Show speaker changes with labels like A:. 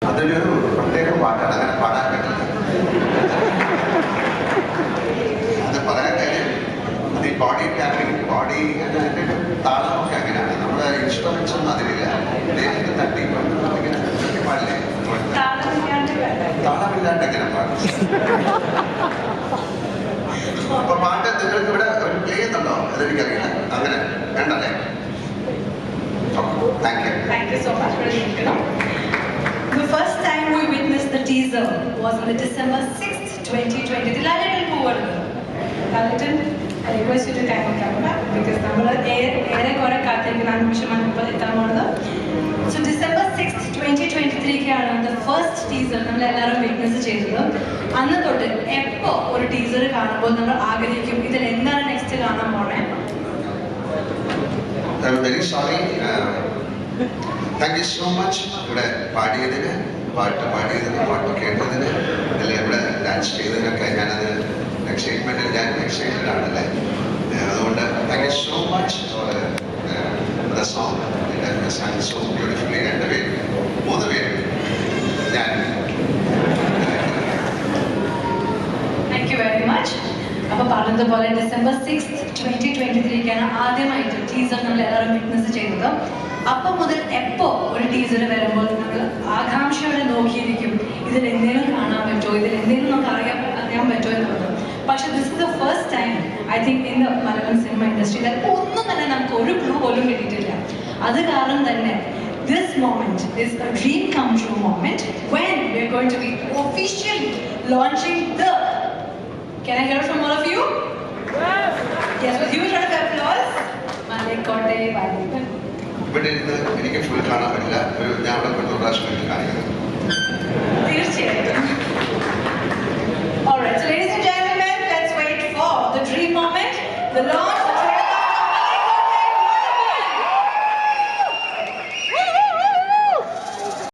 A: അതൊരു പ്രത്യേക പാട്ടാണ്, അങ്ങനെ പാടാൻ പറ്റില്ല. അത് പറയാൻ കാര്യം അത് ഈ ബോഡി ടാപ്പിംഗ്, ബോഡി അതിൻ്റെ താളമൊക്കെ അങ്ങനെയാണ്. നമ്മുടെ ഇൻസ്ട്രുമെന്റ്സ് ഒന്നും അതിലില്ല. ദേഹത്ത് തട്ടിക്കൊണ്ട് ഇങ്ങനെ പാടില്ലേ, താളമില്ലാണ്ട് എങ്ങനെ പാടും? അപ്പൊ പാട്ട് നിങ്ങൾക്ക് ഇവിടെ ഒരു പ്ലേ ചെയ്യുന്നുണ്ടോ അതെനിക്കറിയില്ല. അങ്ങനെ വേണ്ടല്ലേ?
B: Thank you so much for listening. The first time we witnessed the teaser was on the December 6th, 2020. Dilalatal പോവാണ്. Dilalatal, I request you to kind of come back because നമ്മൾ ഏറെ കാത്തിരിക്കുന്ന നിമിഷമാണ് ഇപ്പോൾ എത്താൻ പോകുന്നത്. So December 6th, 2023 the first teaser നമ്മൾ എല്ലാവരും വിറ്റ്നസ് ചെയ്തത്. അന്ന് തൊട്ട് എപ്പോ ഒരു ടീസർ കാണുമ്പോൾ നമ്മൾ ആഗ്രഹിക്കും ഇതിൽ എന്താണ് നെക്സ്റ്റ് കാണാൻ പോണേ.
A: I'm very sorry. Thank you so much. ഇവിടെ പാടിയതിന്, പാട്ട് കേട്ടതിന്, അല്ലെങ്കിൽ ഇവിടെ ഡാൻസ് ചെയ്തതിനൊക്കെ ഞാനത് എക്സൈറ്റ്മെന്റിൽ ഞാൻ എക്സൈറ്റഡ് ആണല്ലേ. അതുകൊണ്ട് thank you so much for the song. sang so beautifully. എൻ്റെ പേര് 3 പേര് ഞാൻ.
B: Thank you very much. അപ്പോൾ പറഞ്ഞതുപോലെ December 6th, 2023 ആദ്യമായിട്ട് ടീസർ നമ്മൾ എല്ലാവരും വിറ്റ്നസ് ചെയ്തത്. അപ്പം മുതൽ എപ്പോ ഒരു ടീസർ വരുമ്പോൾ നമ്മൾ ആകാംക്ഷയോടെ നോക്കിയിരിക്കും ഇതിൽ എന്തെങ്കിലും കാണാൻ പറ്റുമോ, ഇതിൽ എന്തെങ്കിലും നമുക്ക് അറിയാൻ പറ്റുമോ എന്നുള്ളത്. പക്ഷെ this is the first time I think in the Malayalam cinema ഇൻഡസ്ട്രിയിൽ ഒന്നും തന്നെ നമുക്ക് ഒരു ക്ലൂ പോലും കിട്ടിയിട്ടില്ല. അത് കാരണം തന്നെ this moment is a dream come true moment when we are going to be officially launching the. Can I hear from all of you? Yes, with huge round of applause. Malekkotte Valikan.
A: ഇവിടെ ഇരുന്ന് എനിക്ക് full കാണാൻ പറ്റില്ല. ഞാൻ അവിടെ 1 പ്രാവശ്യം കാണിക്കണം.
B: തീർച്ചയായിട്ടും.